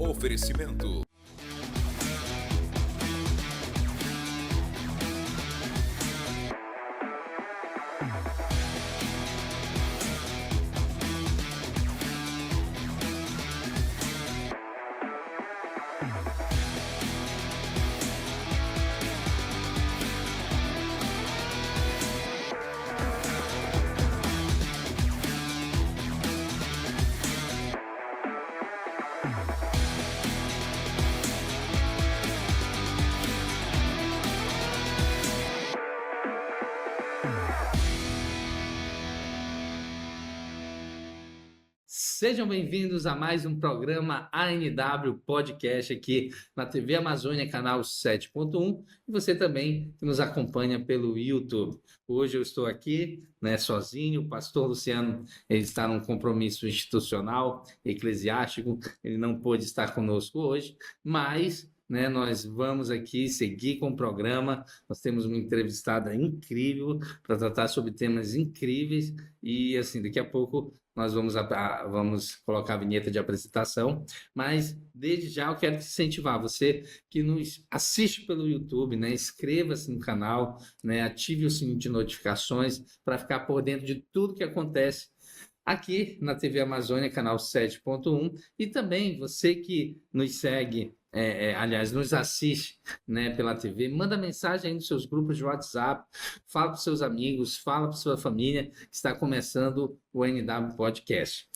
Oferecimento. Sejam bem-vindos a mais um programa ANW Podcast aqui na TV Amazônia, canal 7.1, e você também que nos acompanha pelo YouTube. Hoje eu estou aqui, sozinho, o pastor Luciano ele está num compromisso institucional, eclesiástico, ele não pôde estar conosco hoje, mas nós vamos aqui seguir com o programa. Nós temos uma entrevistada incrível para tratar sobre temas incríveis e assim, daqui a pouco nós vamos colocar a vinheta de apresentação, mas desde já eu quero te incentivar, você que nos assiste pelo YouTube, inscreva-se no canal, ative o sininho de notificações para ficar por dentro de tudo que acontece aqui na TV Amazônia, canal 7.1, e também você que nos segue, aliás, nos assiste pela TV, manda mensagem aí nos seus grupos de WhatsApp, fala para os seus amigos, fala para sua família que está começando o NW Podcast.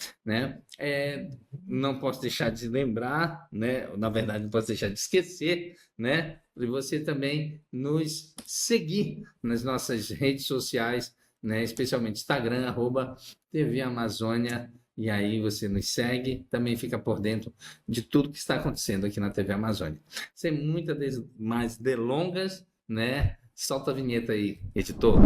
Não posso deixar de lembrar, na verdade não posso deixar de esquecer, de você também nos seguir nas nossas redes sociais, especialmente Instagram, @TV Amazônia, e aí você nos segue, também fica por dentro de tudo que está acontecendo aqui na TV Amazônia. Sem muitas mais delongas, solta a vinheta aí, editor.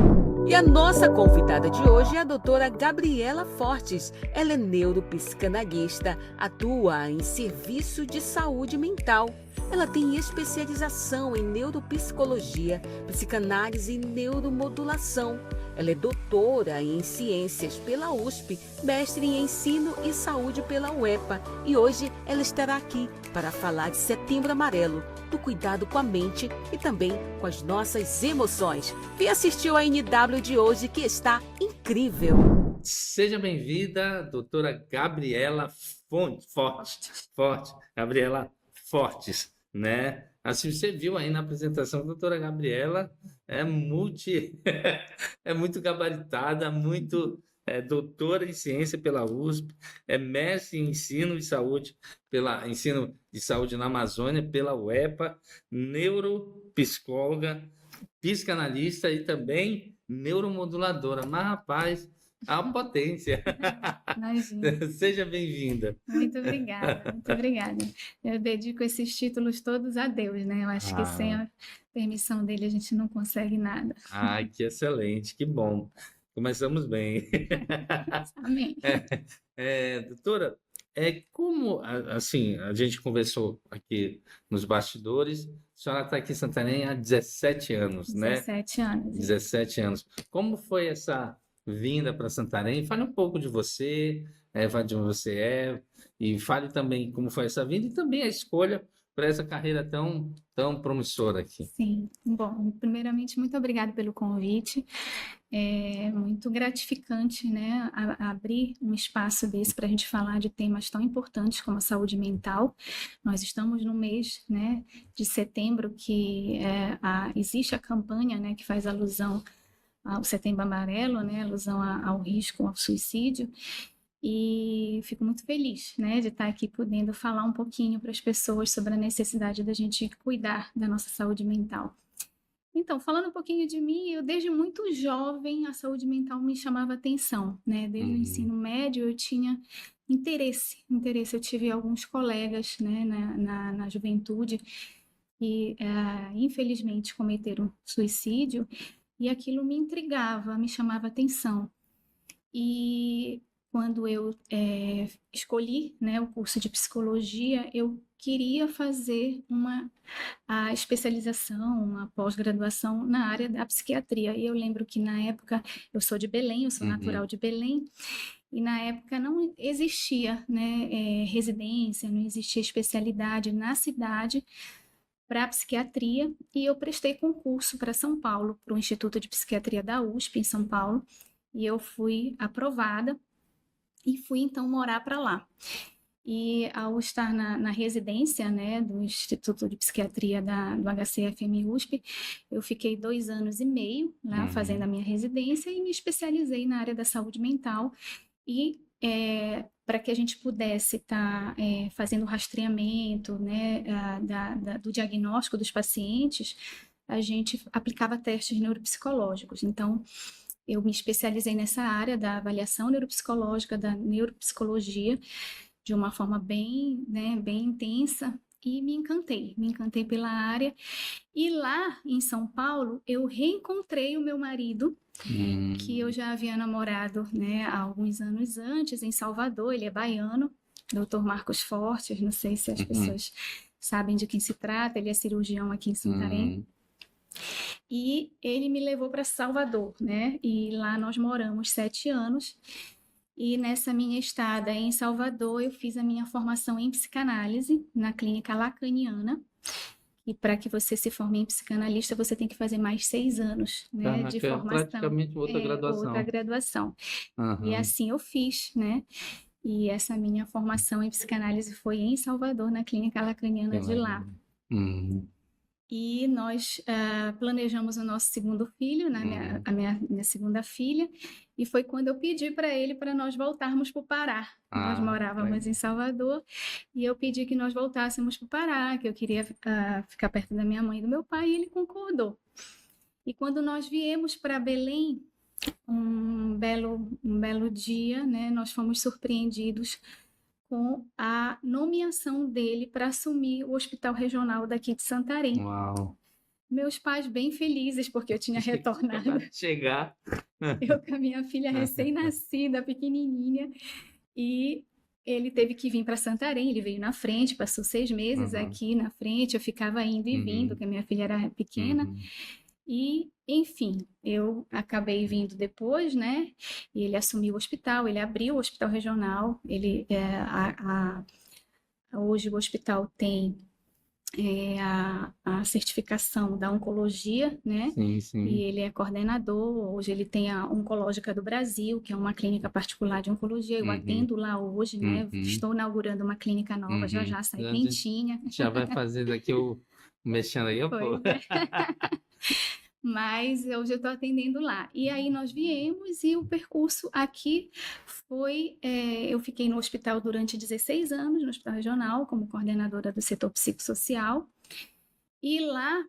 E a nossa convidada de hoje é a doutora Gabriela Fortes. Ela é neuropsicanalista, atua em serviço de saúde mental. Ela tem especialização em neuropsicologia, psicanálise e neuromodulação. Ela é doutora em ciências pela USP, mestre em ensino e saúde pela UEPA. E hoje ela estará aqui para falar de Setembro Amarelo, do cuidado com a mente e também com as nossas emoções. Vem assistir a NW de hoje que está incrível. Seja bem-vinda, doutora Gabriela Fortes. Gabriela Fortes, Assim, você viu aí na apresentação, a doutora Gabriela é muito gabaritada, doutora em ciência pela USP, é mestre em ensino de saúde na Amazônia pela UEPA, neuropsicóloga, psicanalista e também neuromoduladora. Mas, rapaz, a potência. Imagina. Seja bem-vinda. Muito obrigada, muito obrigada. Eu dedico esses títulos todos a Deus, Eu acho que sem a permissão dele a gente não consegue nada. Que excelente, que bom. Começamos bem. Amém. Doutora, como assim, a gente conversou aqui nos bastidores, a senhora está aqui em Santarém há 17 anos, 17 anos. 17 anos. Como foi essa vinda para Santarém? Fale um pouco de você, fale de onde você é, e fale também como foi essa vinda e também a escolha para essa carreira tão promissora aqui. Sim, bom, primeiramente, muito obrigada pelo convite. É muito gratificante, abrir um espaço desse para a gente falar de temas tão importantes como a saúde mental. Nós estamos no mês, de setembro, que existe a campanha, que faz alusão ao Setembro Amarelo, alusão ao risco, ao suicídio. E fico muito feliz, de estar aqui podendo falar um pouquinho para as pessoas sobre a necessidade da gente cuidar da nossa saúde mental. Então, falando um pouquinho de mim, eu desde muito jovem a saúde mental me chamava atenção, Desde o ensino médio eu tinha interesse. Eu tive alguns colegas, na juventude que infelizmente cometeram suicídio e aquilo me intrigava, me chamava atenção. E quando eu escolhi, o curso de psicologia, eu queria fazer a especialização, uma pós-graduação na área da psiquiatria. E eu lembro que na época, eu sou de Belém, eu sou natural de Belém, E na época não existia, né, residência, não existia especialidade na cidade para psiquiatria, e eu prestei concurso para São Paulo, para o Instituto de Psiquiatria da USP, em São Paulo, e eu fui aprovada e fui então morar para lá. E ao estar na residência, né, do Instituto de Psiquiatria do HCFM USP, eu fiquei 2 anos e meio lá fazendo a minha residência e me especializei na área da saúde mental. E para que a gente pudesse estar fazendo o rastreamento, né, do diagnóstico dos pacientes, a gente aplicava testes neuropsicológicos. Então, eu me especializei nessa área da avaliação neuropsicológica, da neuropsicologia, de uma forma bem, né, bem intensa, e me encantei pela área. E lá em São Paulo, eu reencontrei o meu marido, que eu já havia namorado, né, há alguns anos antes, em Salvador. Ele é baiano, Dr. Marcos Fortes, não sei se as pessoas sabem de quem se trata, ele é cirurgião aqui em Santarém. E ele me levou para Salvador, né, e lá nós moramos 7 anos. E nessa minha estada em Salvador, eu fiz a minha formação em psicanálise na clínica lacaniana. E para que você se forme em psicanalista, você tem que fazer mais 6 anos, né, de É formação. praticamente outra graduação. Outra graduação. E assim eu fiz, né? E essa minha formação em psicanálise foi em Salvador, na clínica lacaniana de lá. E nós planejamos o nosso segundo filho, né, a minha segunda filha, e foi quando eu pedi para ele para nós voltarmos para o Pará. Nós morávamos em Salvador, e eu pedi que nós voltássemos para o Pará, que eu queria ficar perto da minha mãe e do meu pai, e ele concordou. E quando nós viemos para Belém, um belo dia, né, nós fomos surpreendidos com a nomeação dele para assumir o Hospital Regional daqui de Santarém. Uau! Meus pais bem felizes, porque eu tinha retornado. Chegar. Eu com a minha filha recém-nascida, pequenininha, e ele teve que vir para Santarém. Ele veio na frente, passou 6 meses aqui na frente, eu ficava indo e vindo, porque a minha filha era pequena. E, enfim, eu acabei vindo depois, né? E ele assumiu o hospital, ele abriu o hospital regional. Hoje o hospital tem a certificação da oncologia, né? Sim. E ele é coordenador. Hoje ele tem a Oncológica do Brasil, que é uma clínica particular de oncologia. Eu atendo lá hoje, né? Estou inaugurando uma clínica nova, já sai quentinha. Já vai fazer daqui o mexendo aí, pô. Mas hoje eu estou atendendo lá. E aí nós viemos, e o percurso aqui foi... eu fiquei no hospital durante 16 anos, no Hospital Regional, como coordenadora do setor psicossocial. E lá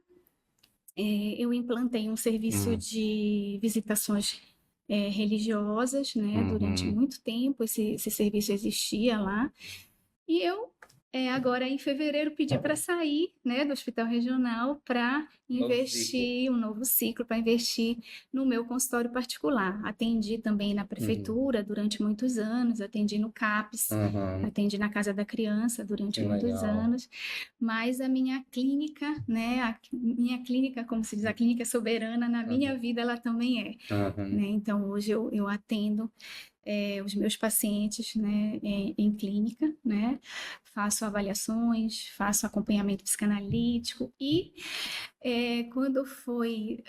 eu implantei um serviço de visitações religiosas, né? Durante muito tempo esse serviço existia lá. E eu... agora, em fevereiro, pedi para sair, né, do Hospital Regional para investir um novo ciclo, para investir no meu consultório particular. Atendi também na prefeitura durante muitos anos, atendi no CAPS, atendi na Casa da Criança durante muitos anos, mas a minha clínica, né, como se diz, a clínica soberana na minha vida, ela também é. Né? Então, hoje eu atendo os meus pacientes, né, em clínica, né? Faço avaliações, faço acompanhamento psicanalítico e quando foi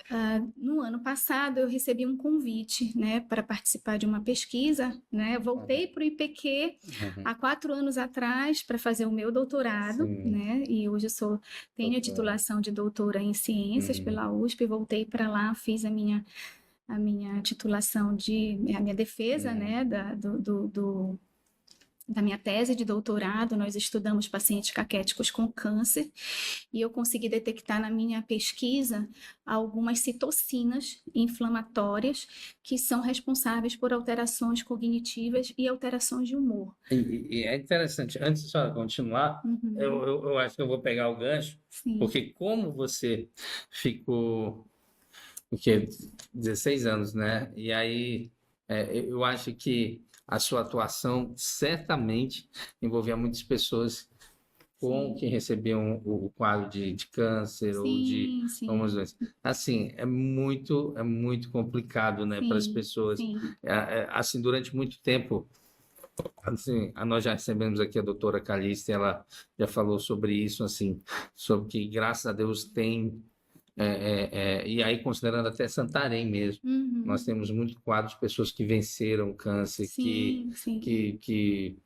no ano passado, eu recebi um convite, né, para participar de uma pesquisa, né? Eu voltei para o IPQ há 4 anos atrás para fazer o meu doutorado, né? E hoje eu tenho a titulação de doutora em ciências pela USP, voltei para lá, fiz a minha titulação a minha defesa, né, da minha tese de doutorado. Nós estudamos pacientes caquéticos com câncer, e eu consegui detectar na minha pesquisa algumas citocinas inflamatórias que são responsáveis por alterações cognitivas e alterações de humor. E é interessante, antes de só continuar, eu acho que eu vou pegar o gancho, porque como você ficou... Porque 16 anos, né? E aí eu acho que a sua atuação certamente envolvia muitas pessoas com sim, quem recebiam o quadro de câncer ou de sim, algumas doenças. Assim, é muito complicado, né, para as sim, pessoas. sim, Assim, durante muito tempo, assim, nós já recebemos aqui a doutora Calista, ela já falou sobre isso, assim, sobre que, graças a Deus, tem, e aí considerando até Santarém mesmo, nós uhum, temos muito quadro de pessoas que venceram o câncer, sim, sim, que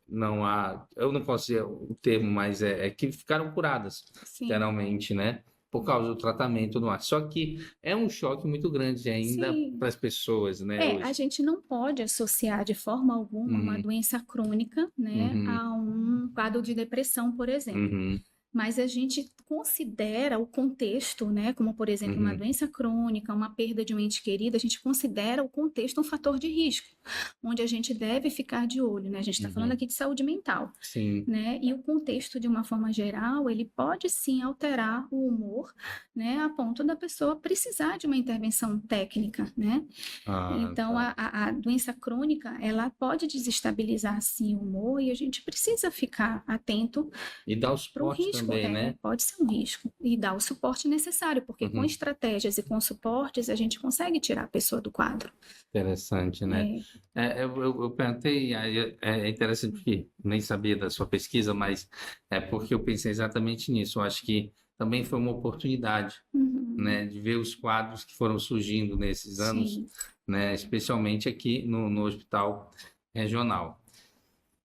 não há, eu não posso dizer o termo, mas é que ficaram curadas, sim, literalmente, né? Por causa do tratamento e tudo mais. Só que é um choque muito grande ainda sim. para as pessoas, né, A hoje. gente não pode associar de forma alguma uma Uhum, doença crônica, né, uhum, a um quadro de depressão, por exemplo. uhum, Mas a gente considera o contexto, né, como por exemplo uma uhum, doença crônica, uma perda de um ente querido, a gente considera o contexto um fator de risco, onde a gente deve ficar de olho, né? A gente está falando uhum. aqui de saúde mental, Sim. né? E o contexto, de uma forma geral, ele pode sim alterar o humor, né, a ponto da pessoa precisar de uma intervenção técnica, né? Ah, Então, tá. a doença crônica, ela pode desestabilizar sim o humor e a gente precisa ficar atento E dá o para o suporte risco, também, né? pode ser um risco, e dar o suporte necessário, porque com Uhum. estratégias e com suportes a gente consegue tirar a pessoa do quadro. Interessante, né? É, Eu perguntei, aí é interessante porque nem sabia da sua pesquisa, mas é porque eu pensei exatamente nisso. Eu acho que também foi uma oportunidade, uhum, né, de ver os quadros que foram surgindo nesses anos, sim. né, especialmente aqui no hospital regional.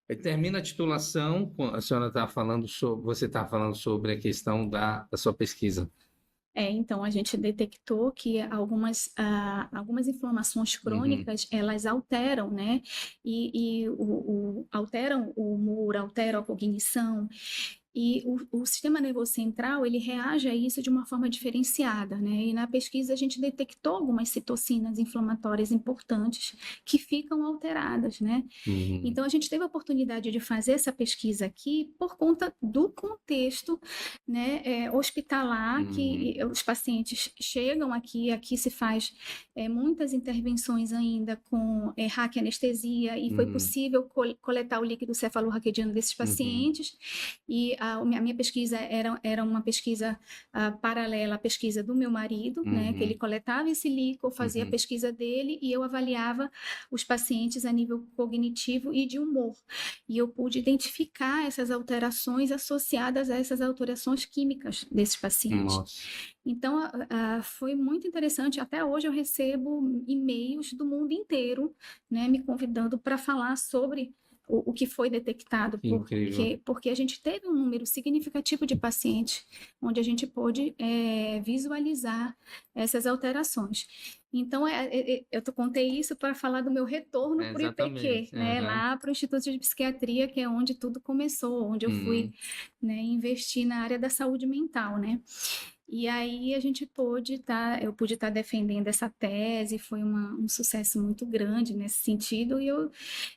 Aí termina a titulação, a senhora está falando sobre, você está falando sobre a questão da sua pesquisa. Então a gente detectou que algumas inflamações Uhum, crônicas, elas alteram, né? Alteram o humor, alteram a cognição. E o sistema nervoso central, ele reage a isso de uma forma diferenciada, né? E na pesquisa a gente detectou algumas citocinas inflamatórias importantes que ficam alteradas, né? uhum, Então a gente teve a oportunidade de fazer essa pesquisa aqui por conta do contexto, né, hospitalar, que uhum, os pacientes chegam aqui, aqui se faz muitas intervenções ainda com raquianestesia e foi uhum, possível coletar o líquido cefalorraquidiano desses uhum, pacientes. E a minha pesquisa era uma pesquisa paralela à pesquisa do meu marido, né, que ele uhum, coletava esse líquido, fazia a uhum. pesquisa dele e eu avaliava os pacientes a nível cognitivo e de humor. E eu pude identificar essas alterações associadas a essas alterações químicas desses pacientes. Nossa. Então, foi muito interessante. Até hoje eu recebo e-mails do mundo inteiro, né, me convidando para falar sobre o que foi detectado, Que incrível. porque a gente teve um número significativo de pacientes, onde a gente pôde visualizar essas alterações. Então, eu contei isso para falar do meu retorno para o IPQ, Exatamente. né, Aham. lá para o Instituto de Psiquiatria, que é onde tudo começou, onde eu fui, Uhum. né, investir na área da saúde mental, né? E aí eu pude estar defendendo essa tese, foi um sucesso muito grande nesse sentido,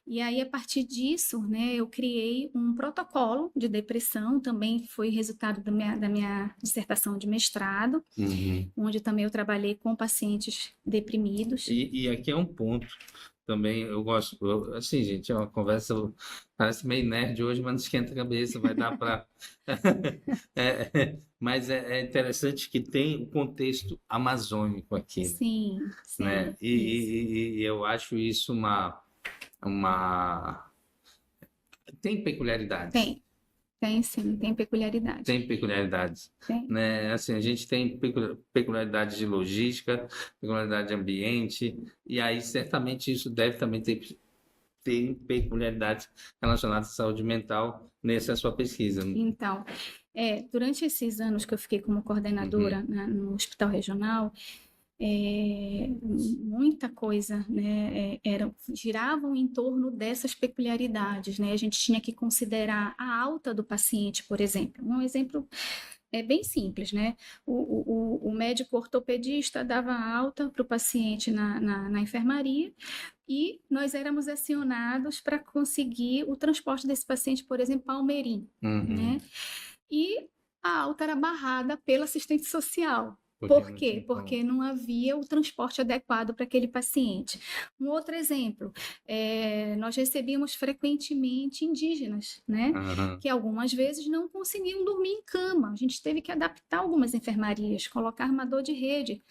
e aí a partir disso, né, eu criei um protocolo de depressão, também foi resultado da minha dissertação de mestrado, Uhum. onde também eu trabalhei com pacientes deprimidos. E aqui é um ponto também, eu gosto, assim, gente, é uma conversa, parece meio nerd hoje, mas não esquenta a cabeça, vai dar para. Mas é interessante que tem o contexto amazônico aqui, Sim, né? sim, isso. E eu acho isso uma. Tem peculiaridades. Tem sim, tem peculiaridade. Tem peculiaridades, Tem. né? Assim, a gente tem peculiaridades de logística, peculiaridade de ambiente, e aí certamente isso deve também ter peculiaridades relacionadas à saúde mental nessa sua pesquisa. Então, durante esses anos que eu fiquei como coordenadora Uhum, no hospital regional, muita coisa, né, giravam em torno dessas peculiaridades, né? A gente tinha que considerar a alta do paciente, por exemplo. Um exemplo bem simples, né? O médico ortopedista dava alta para o paciente na enfermaria e nós éramos acionados para conseguir o transporte desse paciente, por exemplo, para Almerim, uhum, né? E a alta era barrada pela assistente social. Porque Por não quê? tinha como. Porque não havia o transporte adequado para aquele paciente. Um outro exemplo, nós recebíamos frequentemente indígenas, né? Aham. Que algumas vezes não conseguiam dormir em cama. A gente teve que adaptar algumas enfermarias, colocar armador de rede,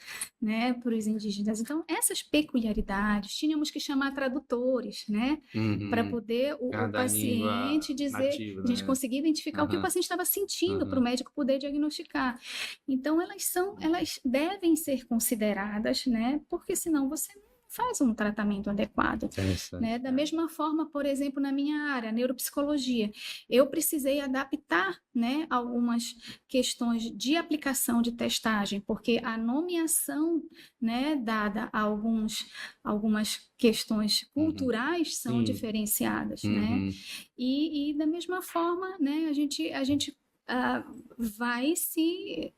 né, para os indígenas. Então, essas peculiaridades, tínhamos que chamar tradutores, né, para Uhum. poder o Cada língua paciente dizer, nativa, a gente né? conseguir identificar o que o Aham, paciente estava sentindo para o aham. médico poder diagnosticar. Então, elas devem ser consideradas, né, porque senão você não faz um tratamento adequado, né? Interessante, Da cara. mesma forma, por exemplo, na minha área, neuropsicologia, eu precisei adaptar, né, algumas questões de aplicação de testagem, porque a nomeação, né, dada a algumas questões Uhum. culturais são Sim. diferenciadas, né? Uhum. E da mesma forma, né, a gente vai se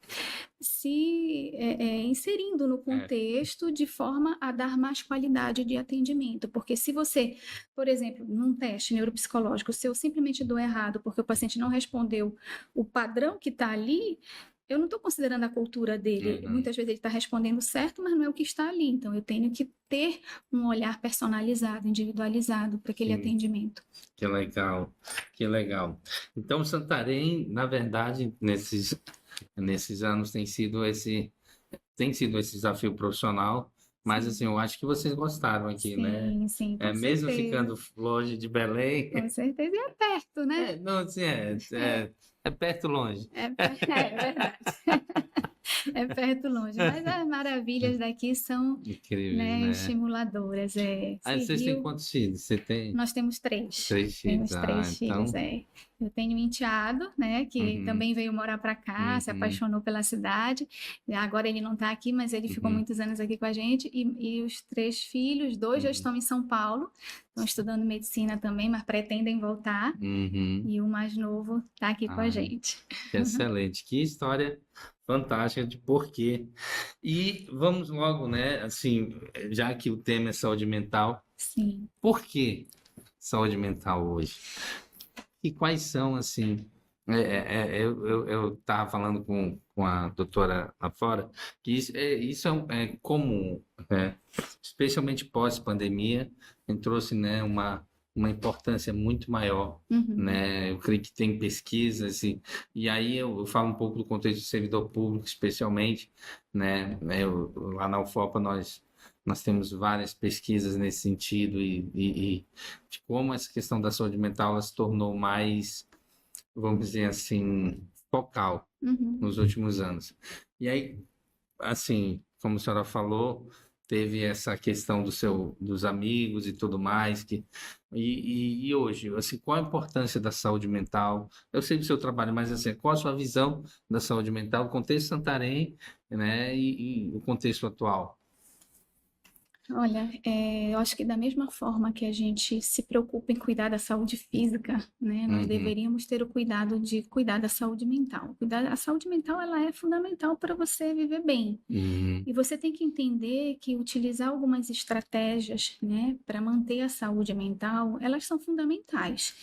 inserindo no É. contexto de forma a dar mais qualidade de atendimento. Porque se você, por exemplo, num teste neuropsicológico, se eu simplesmente dou errado porque o paciente não respondeu o padrão que está ali, eu não estou considerando a cultura dele. Uhum. Muitas vezes ele está respondendo certo, mas não é o que está ali. Então, eu tenho que ter um olhar personalizado, individualizado para aquele Sim. atendimento. Que legal, que legal. Então, Santarém, na verdade, nesses anos tem sido esse desafio profissional, mas assim, Sim, eu acho que vocês gostaram aqui, né? sim, sim, com Mesmo certeza. ficando longe de Belém, Com certeza. E é perto, né? não, assim, É, é perto longe. é verdade. É perto longe, mas as maravilhas daqui são, Incríveis, né, né? estimuladoras. Aí vocês têm Civil, quantos filhos? Você tem nós temos três. 3 filhos? Temos Ah, três filhos, então. Eu tenho um enteado, né, que Uhum, também veio morar para cá, se uhum, apaixonou pela cidade. E agora ele não está aqui, mas ele ficou uhum, muitos anos aqui com a gente. E os três filhos, dois já uhum, estão em São Paulo, estão estudando medicina também, mas pretendem voltar. uhum. E o mais novo está aqui com a Ai, gente. que excelente, que história fantástica de porquê. E vamos logo, né? Assim, já que o tema é saúde mental, Sim. por que saúde mental hoje? E quais são, assim, eu estava falando com a doutora lá fora, que isso é comum, né? Especialmente pós-pandemia, trouxe, né, uma importância muito maior, Uhum. né? Eu creio que tem pesquisas, e aí eu falo um pouco do contexto do servidor público, especialmente, né? Lá na UFOPA nós temos várias pesquisas nesse sentido e de como essa questão da saúde mental ela se tornou mais, vamos dizer assim, focal Uhum. nos últimos anos. E aí, assim, como a senhora falou, teve essa questão dos amigos e tudo mais, e hoje, assim, qual a importância da saúde mental? Eu sei do seu trabalho, mas assim, qual a sua visão da saúde mental, o contexto Santarém, né, e o contexto atual? Olha, eu acho que da mesma forma que a gente se preocupa em cuidar da saúde física, né, nós Uhum, deveríamos ter o cuidado de cuidar da saúde mental. A saúde mental, ela é fundamental para você viver bem. uhum, E você tem que entender que utilizar algumas estratégias, né, para manter a saúde mental, elas são fundamentais.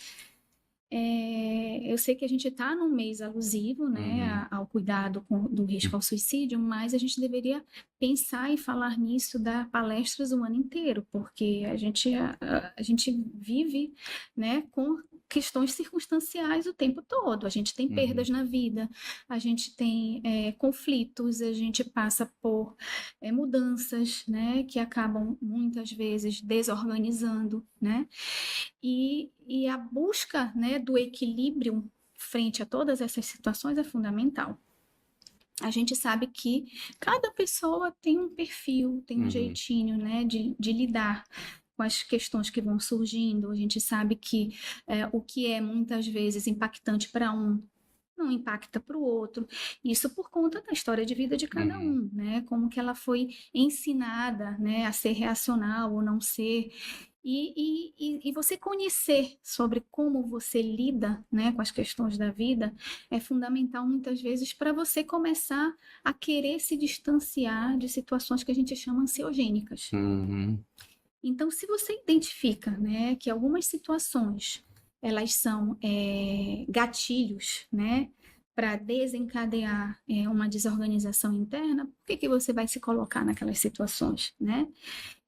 Eu sei que a gente está num mês alusivo, né, uhum, ao cuidado do risco ao suicídio, mas a gente deveria pensar e falar nisso, dar palestras o ano inteiro, porque a gente vive, né, com questões circunstanciais o tempo todo. A gente tem uhum, perdas na vida, a gente tem conflitos, a gente passa por mudanças, né, que acabam muitas vezes desorganizando, né? E a busca, né, do equilíbrio frente a todas essas situações é fundamental. A gente sabe que cada pessoa tem um perfil, tem um uhum, jeitinho, né, de lidar com as questões que vão surgindo. A gente sabe que o que é muitas vezes impactante para um não impacta para o outro. Isso por conta da história de vida de cada uhum. um, né? Como que ela foi ensinada, né, a ser reacional ou não ser. E você conhecer sobre como você lida, né, com as questões da vida é fundamental muitas vezes para você começar a querer se distanciar de situações que a gente chama ansiogênicas. Uhum, Então, se você identifica, né, que algumas situações elas são gatilhos, né, para desencadear uma desorganização interna, por que você vai se colocar naquelas situações, né?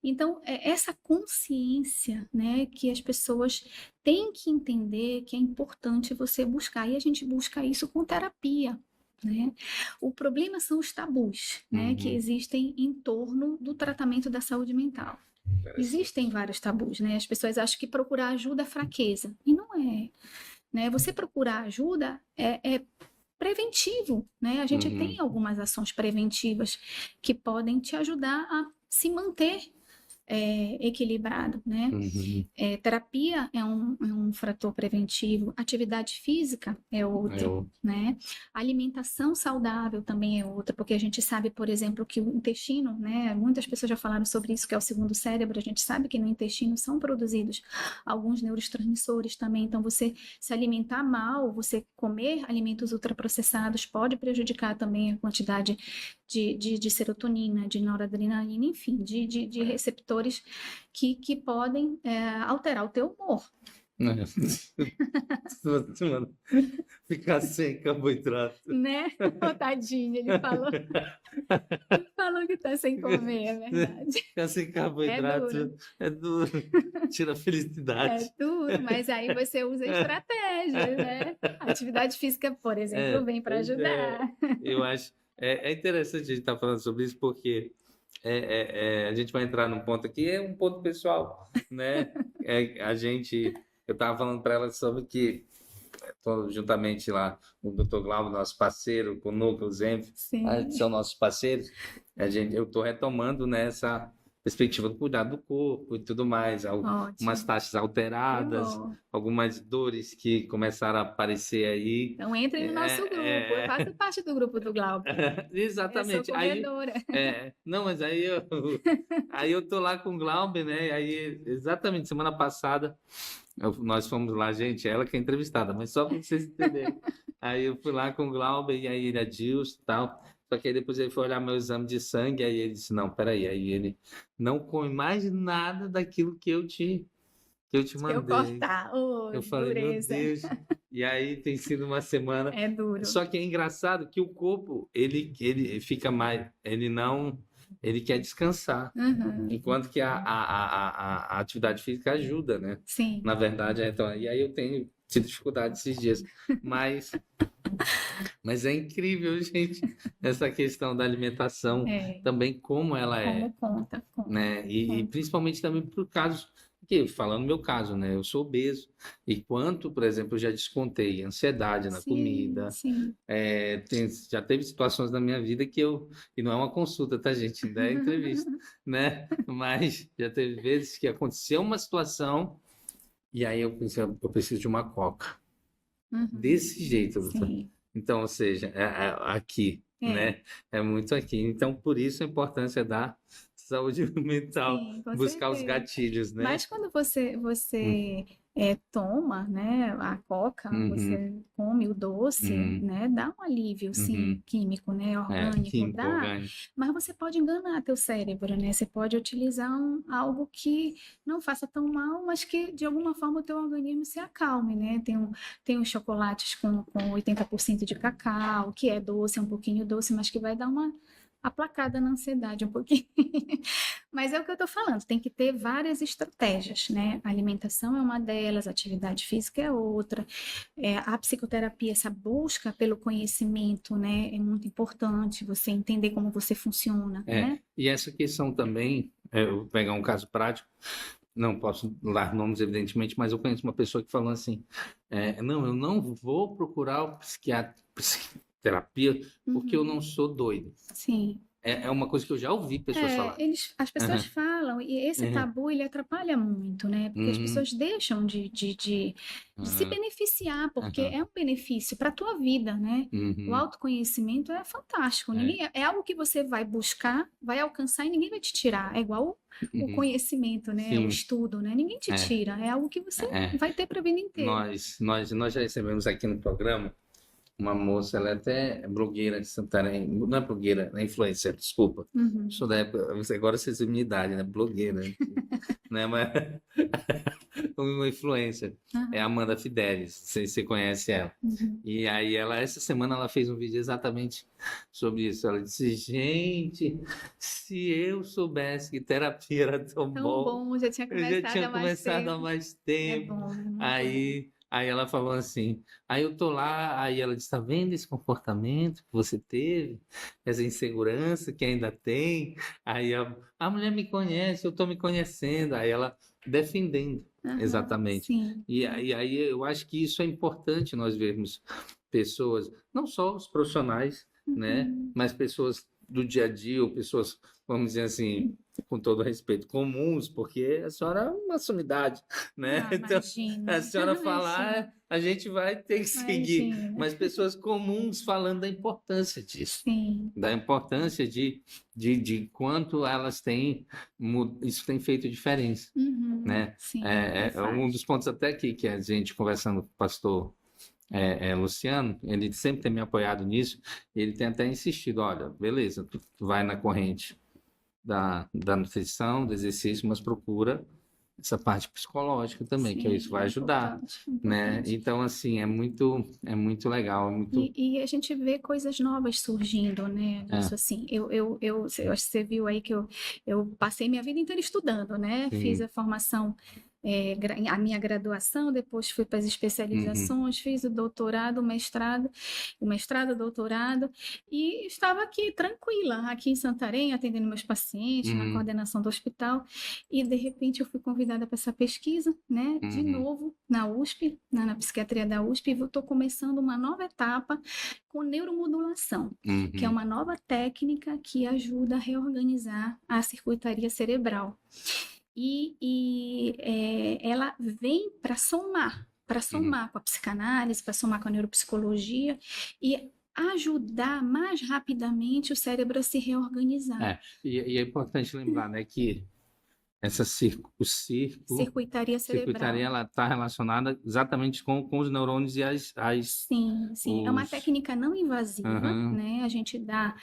Então, essa consciência, né, que as pessoas têm que entender que é importante você buscar, e a gente busca isso com terapia, né? O problema são os tabus, né, que existem em torno do tratamento da saúde mental. Existem vários tabus, né? As pessoas acham que procurar ajuda é fraqueza, e não é, né? Você procurar ajuda é preventivo, né? A gente tem algumas ações preventivas que podem te ajudar a se manter equilibrado, né? Terapia é um fator preventivo, atividade física é outro, né? Alimentação saudável também é outra, porque a gente sabe, por exemplo, que o intestino, né? Muitas pessoas já falaram sobre isso, que é o segundo cérebro, a gente sabe que no intestino são produzidos alguns neurotransmissores também, então você se alimentar mal, você comer alimentos ultraprocessados pode prejudicar também a quantidade de serotonina, de noradrenalina, enfim, de receptores que podem alterar o teu humor. Mano, ficar sem carboidrato. Né? Tadinho, ele falou que tá sem comer, é verdade. Ficar sem carboidrato é duro. Tira a felicidade. É duro, mas aí você usa estratégias, né? A atividade física, por exemplo, vem para ajudar. Eu acho interessante a gente estar falando sobre isso, porque a gente vai entrar num ponto aqui, é um ponto pessoal, né? Eu estava falando para ela sobre que, juntamente lá, o Dr. Glauber, nosso parceiro, com o Núcleo Zenf, são nossos parceiros, eu estou retomando nessa perspectiva do cuidado do corpo e tudo mais, algumas taxas alteradas, algumas dores que começaram a aparecer aí. Então entre no nosso grupo, eu faço parte do grupo do Glauber. Exatamente. Eu sou corredora. Não, mas aí eu tô lá com o Glauber, né? Aí, exatamente, semana passada, nós fomos lá, gente, ela que é entrevistada, mas só para vocês entenderem. Aí eu fui lá com o Glauber e aí ele Adilson e tal. Só que aí depois ele foi olhar meu exame de sangue, aí ele disse, não, peraí, aí ele não come mais nada daquilo que eu te mandei. Eu cortar, eu falei, dureza. Meu Deus. E aí tem sido uma semana. É duro. Só que é engraçado que o corpo, ele fica mais, ele quer descansar. Enquanto que a atividade física ajuda, né? Sim. Na verdade, então, e aí eu tenho tido dificuldade esses dias. Mas é incrível, gente, essa questão da alimentação, também como ela é. Como conta. Né? E principalmente também por caso, que, falando no meu caso, né? Eu sou obeso, e quanto, por exemplo, eu já descontei ansiedade na comida. Sim. Já teve situações na minha vida e não é uma consulta, tá, gente? Ainda é entrevista, né? Mas já teve vezes que aconteceu uma situação e aí eu pensei, eu preciso de uma coca. Desse jeito. Sim. Então, ou seja, aqui, né? É muito aqui. Então, por isso a importância da saúde mental, buscar os gatilhos, né? Mas quando você toma, né, a coca, você come o doce, né, dá um alívio, sim, químico, né, orgânico, orgânico. Mas você pode enganar teu cérebro, né? Você pode utilizar algo que não faça tão mal, mas que de alguma forma o teu organismo se acalme, né? Tem os chocolates com 80% de cacau, que é doce, é um pouquinho doce, mas que vai dar uma aplacada na ansiedade um pouquinho. Mas é o que eu estou falando, tem que ter várias estratégias, né? A alimentação é uma delas, a atividade física é outra, a psicoterapia, essa busca pelo conhecimento, né? É muito importante você entender como você funciona, né? E essa questão também, eu vou pegar um caso prático, não posso dar nomes, evidentemente, mas eu conheço uma pessoa que falou assim, não, eu não vou procurar o psicoterapia porque eu não sou doido. Sim. É uma coisa que eu já ouvi pessoas falar. As pessoas falam, e esse tabu, ele atrapalha muito, né? Porque as pessoas deixam de se beneficiar, porque é um benefício para a tua vida, né? O autoconhecimento é fantástico. É algo que você vai buscar, vai alcançar e ninguém vai te tirar. É igual o conhecimento, né? O estudo, né? Ninguém te tira. É algo que você vai ter para a vida inteira. Nós já recebemos aqui no programa uma moça, ela é até blogueira de Santarém, não é blogueira, é influencer, desculpa. Sou da época, agora vocês têm minha idade, né? Blogueira, né? Mas uma influencer, é a Amanda Fidelis, não sei se você conhece ela. E aí essa semana ela fez um vídeo exatamente sobre isso. Ela disse, gente, se eu soubesse que terapia era tão Tão bom, bom, já tinha eu já começado tinha há mais começado há tempo. mais É tempo. bom, muito bom. Aí ela falou assim, aí eu tô lá, aí ela disse, tá vendo esse comportamento que você teve? Essa insegurança que ainda tem? Aí a mulher me conhece, eu tô me conhecendo. Aí ela defendendo, exatamente. Sim. E aí eu acho que isso é importante nós vermos pessoas, não só os profissionais, né? Mas pessoas do dia a dia, ou pessoas, vamos dizer assim, com todo respeito, comuns, porque a senhora é uma sumidade, né? Então, Imagina, a senhora falar, imagina, a gente vai ter que seguir, imagina. mas pessoas comuns falando da importância disso, Sim. da importância de quanto elas têm, isso tem feito diferença, né? Sim, Um faz. dos pontos até que a gente conversando com o pastor Luciano, ele sempre tem me apoiado nisso, ele tem até insistido, olha, beleza, tu vai na corrente da nutrição, do exercício, mas procura essa parte psicológica também, que isso Sim, vai é ajudar, importante, né? importante. Então, assim, é muito legal, é muito... E a gente vê coisas novas surgindo, né? Isso assim, eu acho que você viu aí que eu passei minha vida inteira estudando, né? Fiz Sim. a formação, a minha graduação, depois fui para as especializações, fiz o doutorado, o mestrado, o doutorado, e estava aqui tranquila, aqui em Santarém, atendendo meus pacientes, na coordenação do hospital, e de repente eu fui convidada para essa pesquisa, né? De novo, na USP, na psiquiatria da USP, e estou começando uma nova etapa com neuromodulação, que é uma nova técnica que ajuda a reorganizar a circuitaria cerebral. Ela vem para somar com a psicanálise, para somar com a neuropsicologia e ajudar mais rapidamente o cérebro a se reorganizar. E é importante lembrar, né, que essa Circuitaria cerebral. ela está relacionada exatamente com os neurônios e Sim. É uma técnica não invasiva, né? A gente dá,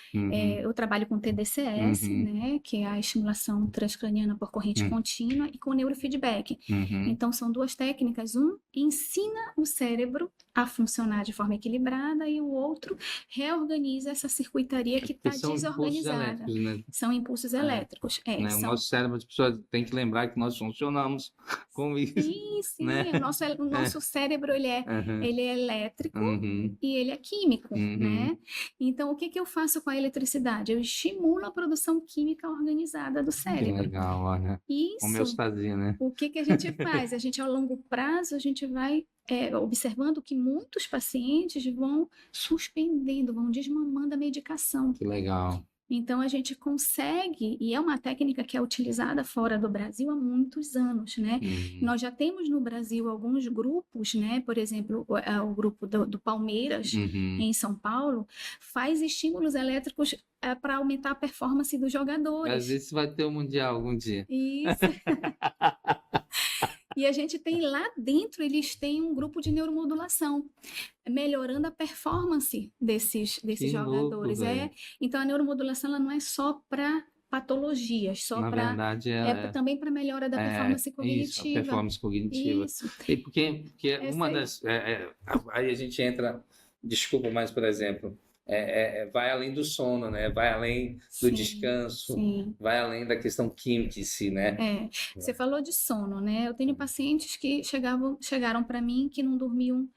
eu trabalho com TDCS, né? Que é a estimulação transcraniana por corrente contínua e com neurofeedback. Então, são duas técnicas. Um ensina o cérebro a funcionar de forma equilibrada e o outro reorganiza essa circuitaria que está desorganizada. São impulsos elétricos. Né? O nosso cérebro, as pessoas têm que lembrar que nós funcionamos com isso. Sim. Né? O nosso cérebro, ele é elétrico e ele é químico, né? Então, o que eu faço com a eletricidade? Eu estimulo a produção química organizada do cérebro. Que legal, olha. Isso. Homeostasia, né? O que a gente faz? A gente, ao longo prazo, a gente vai observando que muitos pacientes vão suspendendo, vão desmamando a medicação. Que legal. Então, a gente consegue, e é uma técnica que é utilizada fora do Brasil há muitos anos, né? Nós já temos no Brasil alguns grupos, né? Por exemplo, o grupo do Palmeiras, em São Paulo, faz estímulos elétricos para aumentar a performance dos jogadores. Às vezes vai ter um mundial algum dia. Isso. E a gente tem lá dentro, eles têm um grupo de neuromodulação, melhorando a performance desses jogadores. Louco, então, a neuromodulação ela não é só para patologias, só para... verdade, também para melhora da performance cognitiva. Isso, a performance cognitiva. Isso. E porque uma das... aí a gente entra... Desculpa, mas, por exemplo... vai além do sono, né? Vai além do descanso, vai além da questão química em si, né? Você falou de sono, né? Eu tenho pacientes que chegaram para mim que não dormiam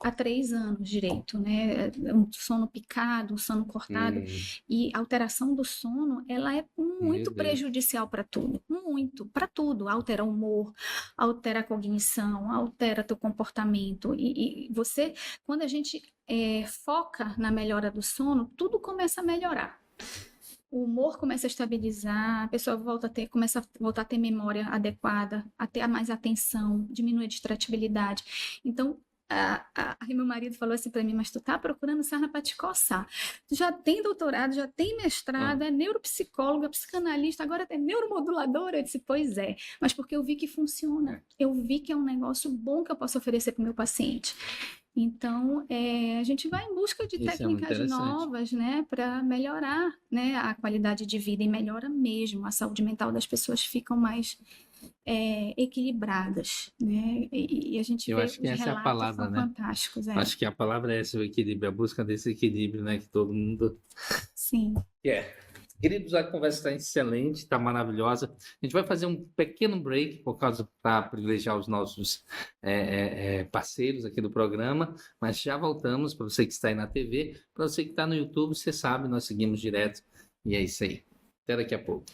há 3 anos direito, né? Um sono picado, um sono cortado. E a alteração do sono, ela é muito prejudicial para tudo. Muito, para tudo. Altera o humor, altera a cognição, altera teu comportamento. E você, quando a gente foca na melhora do sono, tudo começa a melhorar. O humor começa a estabilizar, a pessoa começa a voltar a ter memória adequada, a ter mais atenção, diminui a distratibilidade. Então, meu marido falou assim para mim, mas tu tá procurando sarna para te coçar. Tu já tem doutorado, já tem mestrado, é neuropsicóloga, psicanalista, agora é neuromoduladora. Eu disse, pois é, mas porque eu vi que funciona. Eu vi que é um negócio bom que eu posso oferecer para o meu paciente. Então, a gente vai em busca de técnicas novas, né, para melhorar, né, a qualidade de vida e melhora mesmo. A saúde mental das pessoas fica mais equilibradas, né? E a gente Eu vê acho que os essa é a relatos palavra, são né? fantásticos, Acho que a palavra é essa, o equilíbrio, a busca desse equilíbrio, né? Que todo mundo sim. quer. Queridos, a conversa está excelente, está maravilhosa. A gente vai fazer um pequeno break por causa para privilegiar os nossos parceiros aqui do programa, mas já voltamos para você que está aí na TV, para você que está no YouTube, você sabe, nós seguimos direto e é isso aí. Até daqui a pouco.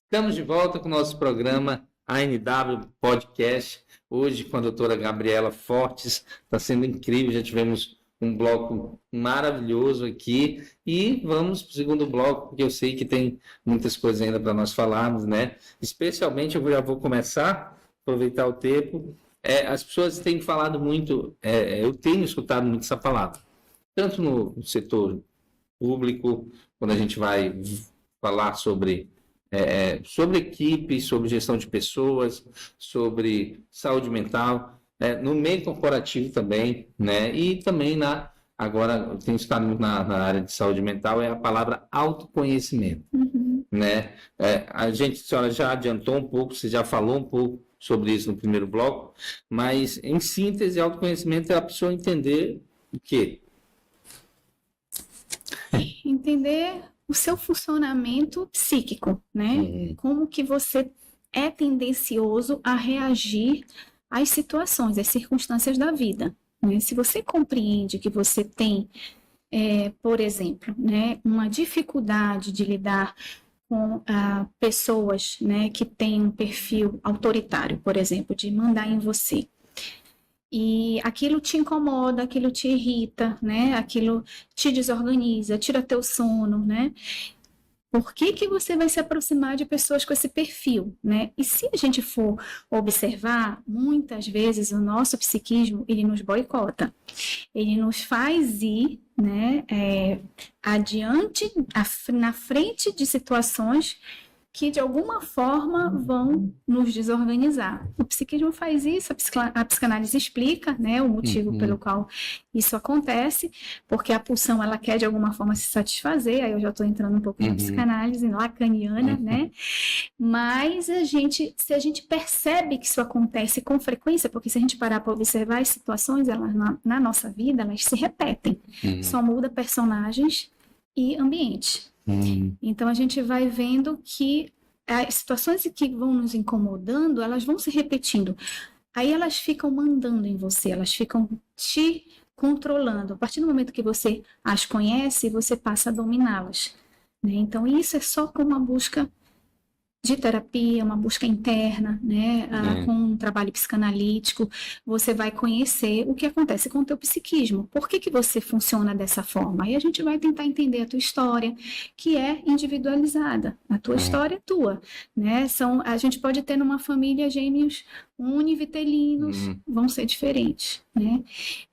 Estamos de volta com o nosso programa ANW Podcast, hoje com a doutora Gabriela Fortes. Está sendo incrível, já tivemos um bloco maravilhoso aqui e vamos para o segundo bloco, porque eu sei que tem muitas coisas ainda para nós falarmos, né? Especialmente, eu já vou começar, aproveitar o tempo. As pessoas têm falado muito, eu tenho escutado muito essa palavra, tanto no setor público, quando a gente vai falar sobre equipe, sobre gestão de pessoas, sobre saúde mental, no meio corporativo também, né? E também agora eu tenho estado muito na área de saúde mental, é a palavra autoconhecimento, né? A senhora já adiantou um pouco, você já falou um pouco sobre isso no primeiro bloco, mas em síntese, autoconhecimento é a pessoa entender o quê? Entender o seu funcionamento psíquico, né? Como que você é tendencioso a reagir às situações, às circunstâncias da vida, né? Se você compreende que você tem, por exemplo, né, uma dificuldade de lidar com pessoas, né, que têm um perfil autoritário, por exemplo, de mandar em você, e aquilo te incomoda, aquilo te irrita, né? Aquilo te desorganiza, tira teu sono, né? Por que você vai se aproximar de pessoas com esse perfil, né? E se a gente for observar, muitas vezes o nosso psiquismo, ele nos boicota. Ele nos faz ir, né, adiante, na frente de situações que de alguma forma vão nos desorganizar. O psiquismo faz isso, a psicanálise explica, né, o motivo pelo qual isso acontece, porque a pulsão ela quer de alguma forma se satisfazer, aí eu já estou entrando um pouco na psicanálise lacaniana, né, mas se a gente percebe que isso acontece com frequência, porque se a gente parar para observar as situações, elas, na nossa vida, elas se repetem, só muda personagens e ambiente. Então a gente vai vendo que as situações que vão nos incomodando, elas vão se repetindo. Aí elas ficam mandando em você, elas ficam te controlando. A partir do momento que você as conhece, você passa a dominá-las, né? Então isso é só com uma busca de terapia, uma busca interna, né, com um trabalho psicanalítico, você vai conhecer o que acontece com o teu psiquismo. Por que você funciona dessa forma? Aí a gente vai tentar entender a tua história, que é individualizada. A tua história é tua, né? A gente pode ter numa família gêmeos univitelinos, vão ser diferentes, né?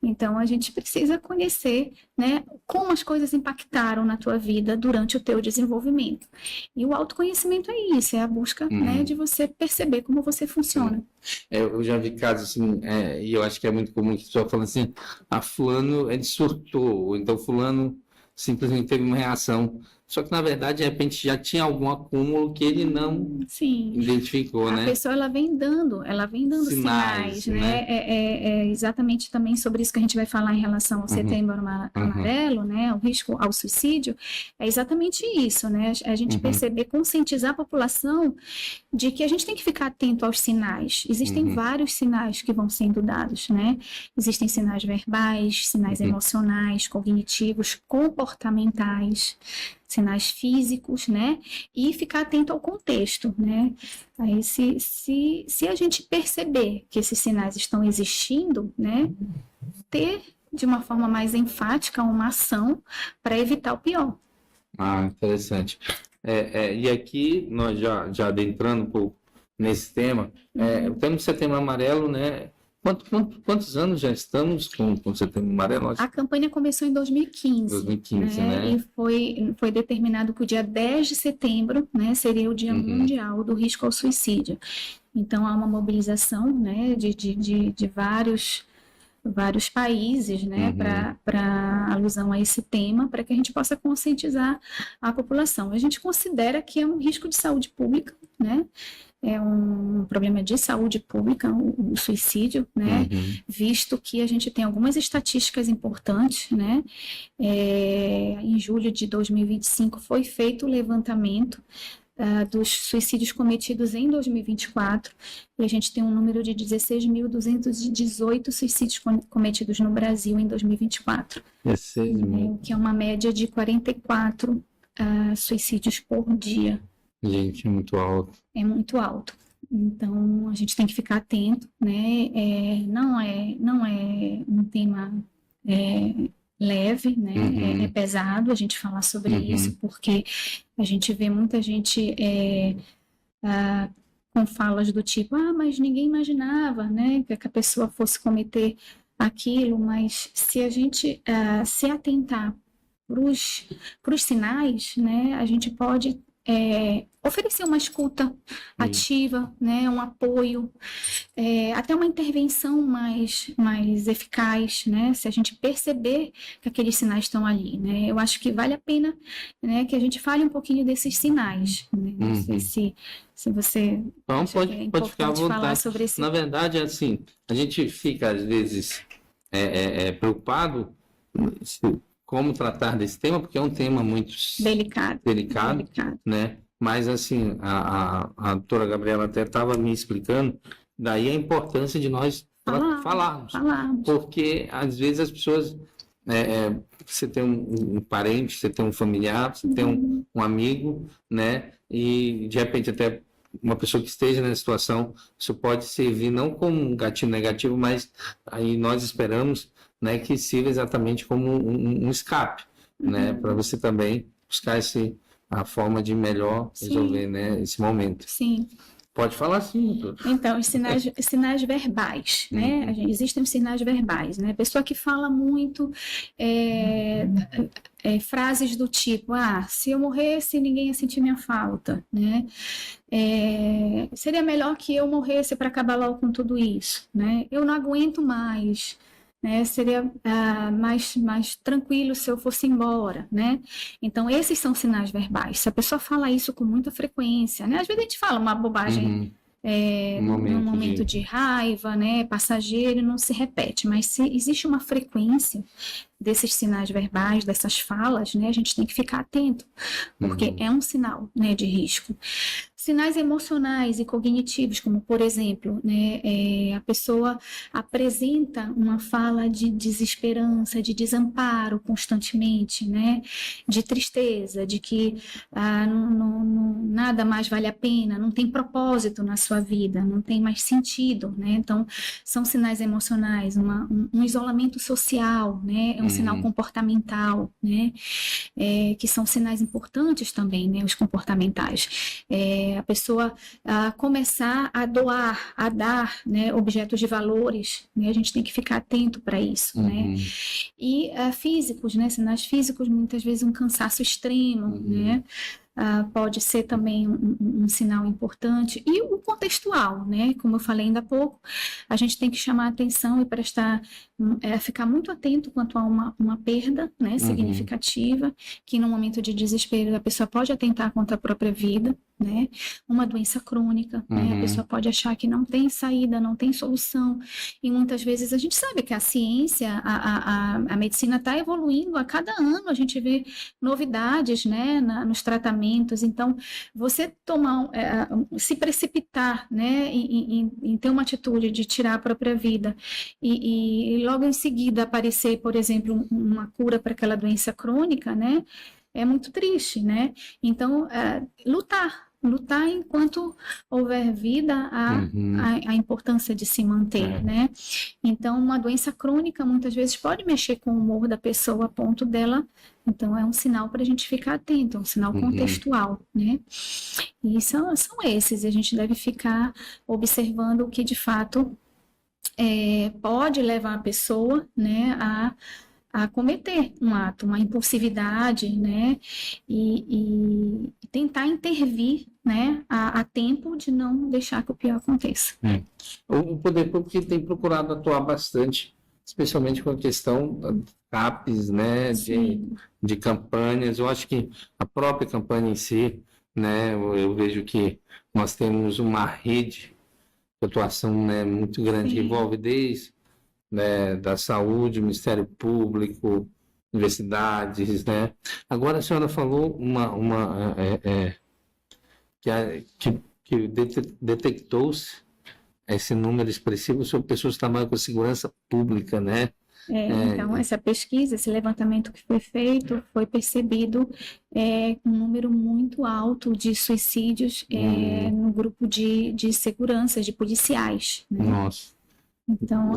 Então a gente precisa conhecer, né, como as coisas impactaram na tua vida durante o teu desenvolvimento. E o autoconhecimento é isso, é a busca, né, de você perceber como você funciona. Eu já vi casos assim, e eu acho que é muito comum que a pessoa fala assim, fulano, ele surtou, ou então fulano simplesmente teve uma reação. Só que, na verdade, de repente, já tinha algum acúmulo que ele não identificou, né? A pessoa, ela vem dando sinais, né? É exatamente também sobre isso que a gente vai falar em relação ao setembro amarelo, né? O risco ao suicídio. É exatamente isso, né? A gente perceber, conscientizar a população de que a gente tem que ficar atento aos sinais. Existem vários sinais que vão sendo dados, né? Existem sinais verbais, sinais emocionais, cognitivos, comportamentais, sinais físicos, né? E ficar atento ao contexto, né? Aí, se a gente perceber que esses sinais estão existindo, né? Ter, de uma forma mais enfática, uma ação para evitar o pior. Interessante. E aqui, nós já adentrando um pouco nesse tema, o tema do Setembro Amarelo, né? Quantos anos já estamos com Setembro Amarelo? A campanha começou em 2015. 2015, né? E foi determinado que o dia 10 de setembro, né, seria o Dia Mundial do Risco ao Suicídio. Então, há uma mobilização, né, de vários países, né, para alusão a esse tema, para que a gente possa conscientizar a população. A gente considera que é um risco de saúde pública, né? É um problema de saúde pública, o suicídio, né? Visto que a gente tem algumas estatísticas importantes, né? Em julho de 2025 foi feito o levantamento dos suicídios cometidos em 2024, e a gente tem um número de 16.218 suicídios cometidos no Brasil em 2024, que é uma média de 44 suicídios por dia. Gente, é muito alto. É muito alto. Então, a gente tem que ficar atento, né? Não é um tema leve, né? É pesado a gente falar sobre isso, porque a gente vê muita gente com falas do tipo, mas ninguém imaginava, né, que a pessoa fosse cometer aquilo, mas se a gente se atentar para os sinais, né, a gente pode oferecer uma escuta ativa, né, um apoio, até uma intervenção mais eficaz, né, se a gente perceber que aqueles sinais estão ali, né. Eu acho que vale a pena, né, que a gente fale um pouquinho desses sinais, né. Não sei se você então, pode ficar à vontade. Falar sobre esse... Na verdade, assim, a gente fica às vezes preocupado como tratar desse tema, porque é um tema muito delicado, né? Mas, assim, a doutora Gabriela até estava me explicando, daí a importância de nós falarmos. Porque, às vezes, as pessoas... você tem um parente, você tem um familiar, você tem um amigo, né? E, de repente, até uma pessoa que esteja nessa situação, isso pode servir não como um gatilho negativo, mas aí nós esperamos, né, que sirva exatamente como um escape, né, para você também buscar a forma de melhor resolver, né, esse momento. Sim. Pode falar sim, doutor. Então, os sinais verbais, né? Existem os sinais verbais, né? A pessoa que fala muito frases do tipo, se eu morresse, ninguém ia sentir minha falta, né? Seria melhor que eu morresse para acabar logo com tudo isso, né? Eu não aguento mais, né? Seria mais tranquilo se eu fosse embora, né? Então, esses são sinais verbais. Se a pessoa fala isso com muita frequência, né? Às vezes a gente fala uma bobagem num momento de raiva, né? Passageiro, não se repete, mas se existe uma frequência desses sinais verbais, dessas falas, né? A gente tem que ficar atento, porque é um sinal, né, de risco. Sinais emocionais e cognitivos, como, por exemplo, né, a pessoa apresenta uma fala de desesperança, de desamparo constantemente, né, de tristeza, de que nada mais vale a pena, não tem propósito na sua vida, não tem mais sentido, né? Então, são sinais emocionais, um isolamento social, né? É um sinal comportamental, né? Que são sinais importantes também, né? Os comportamentais. A pessoa começar a doar, a dar, né, objetos de valores, né, a gente tem que ficar atento para isso, né? E físicos, né, sinais físicos, muitas vezes um cansaço extremo, né? Pode ser também um sinal importante. E o contextual, né? Como eu falei ainda há pouco, a gente tem que chamar a atenção e ficar muito atento quanto a uma perda, né, significativa, que no momento de desespero a pessoa pode atentar contra a própria vida, né? Uma doença crônica, né? A pessoa pode achar que não tem saída, não tem solução, e muitas vezes a gente sabe que a ciência, a medicina está evoluindo a cada ano, a gente vê novidades, né, nos tratamentos. Então, você se precipitar, né, em ter uma atitude de tirar a própria vida e logo em seguida aparecer, por exemplo, uma cura para aquela doença crônica, né, é muito triste, né? Então, lutar enquanto houver vida, a importância de se manter, né? Então, uma doença crônica muitas vezes pode mexer com o humor da pessoa a ponto dela, então é um sinal para a gente ficar atento, é um sinal contextual, né? E são esses, e a gente deve ficar observando o que de fato pode levar a pessoa, né, a cometer um ato, uma impulsividade, né, e tentar intervir, né, a tempo de não deixar que o pior aconteça. O poder público tem procurado atuar bastante, especialmente com a questão da CAPES, né, de campanhas. Eu acho que a própria campanha em si, né, eu vejo que nós temos uma rede de atuação, né, muito grande, que envolve desde, né, da saúde, Ministério Público, universidades, né. Agora a senhora falou que detectou-se esse número expressivo sobre pessoas que trabalham com segurança pública, né? Então, essa pesquisa, esse levantamento que foi feito, foi percebido um número muito alto de suicídios no grupo de segurança, de policiais, né? Nossa. Então,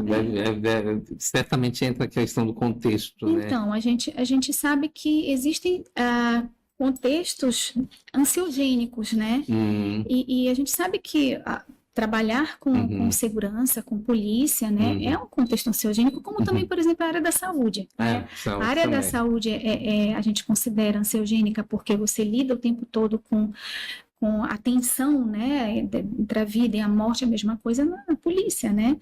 certamente entra a questão do contexto, né? Então, a gente sabe que existem contextos ansiogênicos, né? E a gente sabe que trabalhar com segurança, com polícia, né, é um contexto ansiogênico, como também, por exemplo, a área da saúde, né? A área da saúde a gente considera ansiogênica porque você lida o tempo todo com a tensão, né, entre a vida e a morte, a mesma coisa na polícia, né?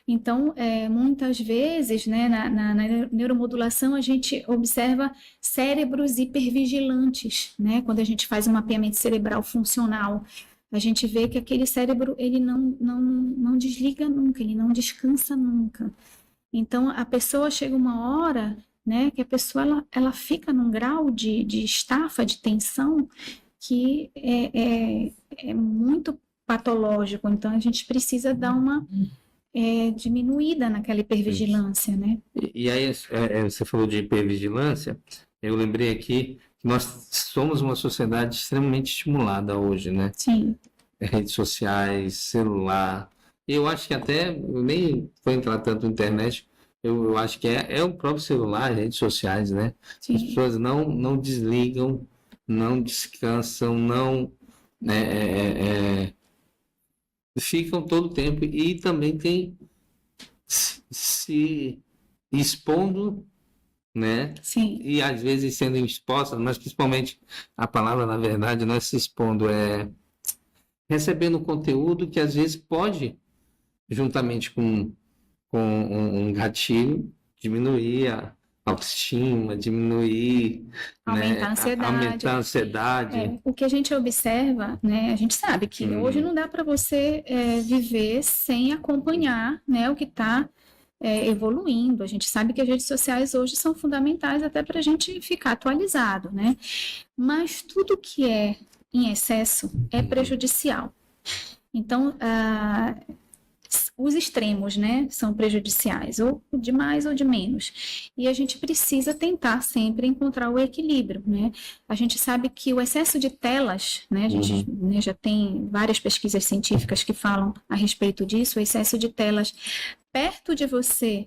Então, muitas vezes, né, na neuromodulação, a gente observa cérebros hipervigilantes, né? Quando a gente faz um mapeamento cerebral funcional, a gente vê que aquele cérebro, ele não desliga nunca, ele não descansa nunca. Então, a pessoa chega uma hora, né, que a pessoa, ela fica num grau de estafa, de tensão, que é muito patológico. Então, a gente precisa dar uma diminuída naquela hipervigilância, né? E aí, você falou de hipervigilância, eu lembrei aqui que nós somos uma sociedade extremamente estimulada hoje, né? Sim. Redes sociais, celular. Eu acho que até, nem foi entrar tanto na internet, eu acho que é o próprio celular, redes sociais, né? Sim. As pessoas não desligam, não descansam, ficam todo o tempo e também tem se expondo, né? Sim. E às vezes sendo expostas, mas principalmente a palavra, na verdade, não é se expondo, é recebendo conteúdo que às vezes pode, juntamente com um gatilho, diminuir a autoestima, diminuir, aumentar a ansiedade. Aumentar a ansiedade. O que a gente observa, né? A gente sabe que hoje não dá para você viver sem acompanhar, né, o que está evoluindo. A gente sabe que as redes sociais hoje são fundamentais até para a gente ficar atualizado, né? Mas tudo que é em excesso é prejudicial. Então, os extremos, né, são prejudiciais, ou de mais ou de menos. E a gente precisa tentar sempre encontrar o equilíbrio, né? A gente sabe que o excesso de telas, né, a gente já tem várias pesquisas científicas que falam a respeito disso, o excesso de telas perto de você